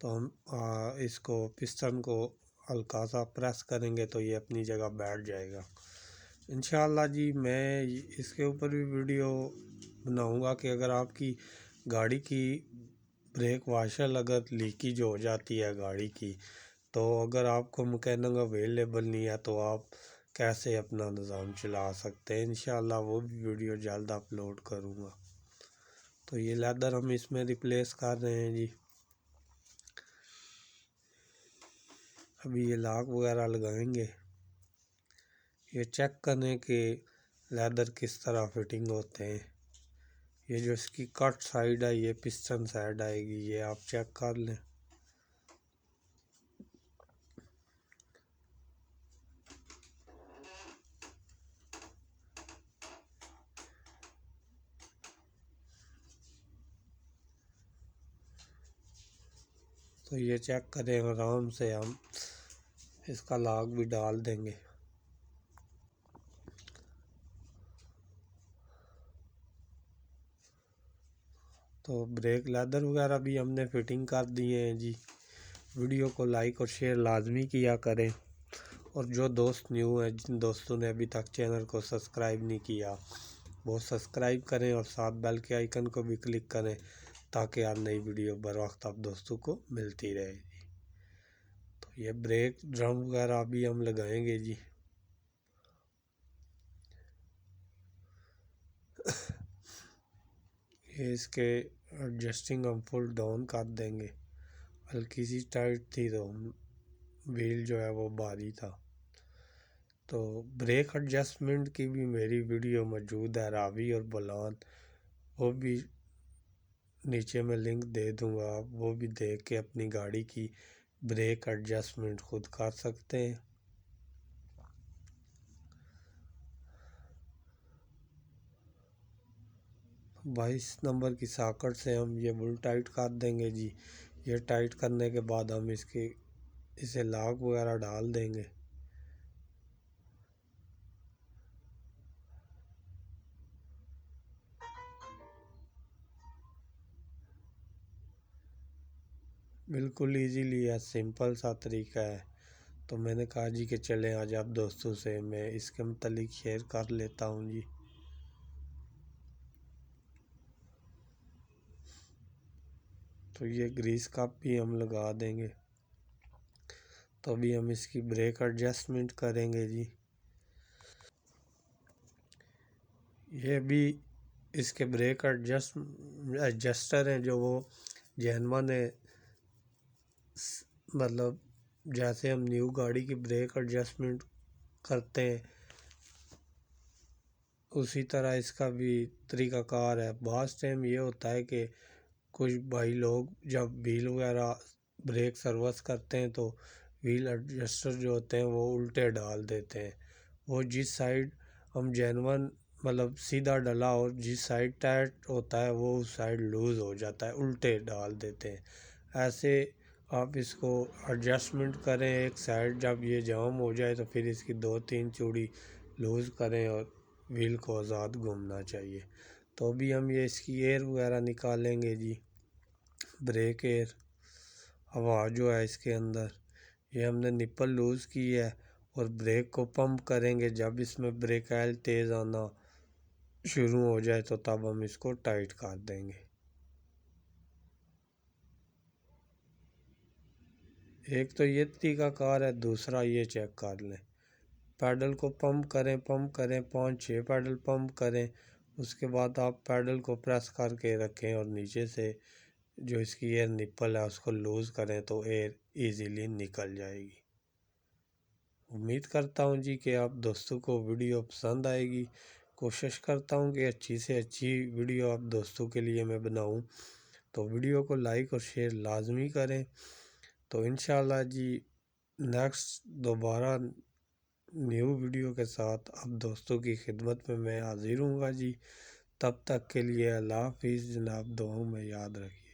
تو ہم اس کو پسٹن کو ہلکا سا پریس کریں گے تو یہ اپنی جگہ بیٹھ جائے گا انشاءاللہ جی۔ میں اس کے اوپر بھی ویڈیو بناؤں گا کہ اگر آپ کی گاڑی کی بریک واشر اگر لیکیج ہو جاتی ہے گاڑی کی، تو اگر آپ کو مکینک اویلیبل نہیں ہے تو آپ کیسے اپنا نظام چلا سکتے ہیں، انشاءاللہ وہ بھی ویڈیو جلد اپلوڈ کروں گا۔ تو یہ لیدر ہم اس میں ریپلیس کر رہے ہیں جی۔ ابھی یہ لاک وغیرہ لگائیں گے، یہ چیک کریں کہ لیدر کس طرح فٹنگ ہوتے ہیں۔ یہ جو اس کی کٹ سائیڈ ہے یہ پسٹن سائیڈ آئے گی، یہ آپ چیک کر لیں۔ تو یہ چیک کریں، آرام سے ہم اس کا لاک بھی ڈال دیں گے۔ تو بریک لیدر وغیرہ بھی ہم نے فٹنگ کر دیے ہیں جی۔ ویڈیو کو لائک اور شیئر لازمی کیا کریں، اور جو دوست نیو ہیں، جن دوستوں نے ابھی تک چینل کو سبسکرائب نہیں کیا وہ سبسکرائب کریں اور ساتھ بیل کے آئیکن کو بھی کلک کریں تاکہ ہر نئی ویڈیو بر وقت آپ دوستوں کو ملتی رہے جی۔ تو یہ بریک ڈرم وغیرہ بھی ہم لگائیں گے جی۔ یہ اس کے ایڈجسٹنگ ہم فل ڈاؤن کر دیں گے، ہلکی سی ٹائٹ تھی تو ویل جو ہے وہ بھاری تھا۔ تو بریک ایڈجسٹمنٹ کی بھی میری ویڈیو موجود ہے، راوی اور بولان، وہ بھی نیچے میں لنک دے دوں گا، آپ وہ بھی دیکھ کے اپنی گاڑی کی بریک ایڈجسٹمنٹ خود کر سکتے ہیں۔ 22 نمبر کی ساکٹ سے ہم یہ بل ٹائٹ کر دیں گے جی۔ یہ ٹائٹ کرنے کے بعد ہم اسے لاک وغیرہ ڈال دیں گے۔ بالکل ایزیلی ہے، سمپل سا طریقہ ہے۔ تو میں نے کہا جی کہ چلیں آج آپ دوستوں سے میں اس کے متعلق شیئر کر لیتا ہوں جی۔ تو یہ گریس کپ بھی ہم لگا دیں گے، تو ابھی ہم اس کی بریک ایڈجسٹمنٹ کریں گے جی۔ یہ بھی اس کے بریک ایڈجسٹر ہیں جو وہ جہنما نے مطلب جیسے ہم نیو گاڑی کی بریک ایڈجسٹمنٹ کرتے ہیں اسی طرح اس کا بھی طریقہ کار ہے۔ بعض ٹائم یہ ہوتا ہے کہ کچھ بھائی لوگ جب ویل وغیرہ بریک سروس کرتے ہیں تو ویل ایڈجسٹر جو ہوتے ہیں وہ الٹے ڈال دیتے ہیں، وہ جس سائیڈ ہم جینون مطلب سیدھا ڈلا اور جس سائیڈ ٹائٹ ہوتا ہے وہ اس سائیڈ لوز ہو جاتا ہے، الٹے ڈال دیتے ہیں۔ ایسے آپ اس کو ایڈجسٹمنٹ کریں، ایک سائیڈ جب یہ جام ہو جائے تو پھر اس کی 2-3 چوڑی لوز کریں اور ویل کو آزاد گھومنا چاہیے۔ تو ابھی ہم یہ اس کی ایئر وغیرہ نکالیں گے جی، بریک ایئر ہوا جو ہے اس کے اندر، یہ ہم نے نپل لوز کی ہے اور بریک کو پمپ کریں گے۔ جب اس میں بریک آئل تیز آنا شروع ہو جائے تو تب ہم اس کو ٹائٹ کر دیں گے۔ ایک تو یہ طریقہ کار ہے، دوسرا یہ چیک کر لیں، پیڈل کو پمپ کریں 5-6 پیڈل پمپ کریں، اس کے بعد آپ پیڈل کو پریس کر کے رکھیں اور نیچے سے جو اس کی ایئر نپل ہے اس کو لوز کریں تو ایئر ایزیلی نکل جائے گی۔ امید کرتا ہوں جی کہ آپ دوستوں کو ویڈیو پسند آئے گی، کوشش کرتا ہوں کہ اچھی سے اچھی ویڈیو آپ دوستوں کے لیے میں بناؤں، تو ویڈیو کو لائک اور شیئر لازمی کریں۔ تو انشاءاللہ جی نیکسٹ دوبارہ نیو ویڈیو کے ساتھ آپ دوستوں کی خدمت میں حاضر ہوں گا جی۔ تب تک کے لیے اللہ حافظ جناب، دعاؤں میں یاد رکھیے۔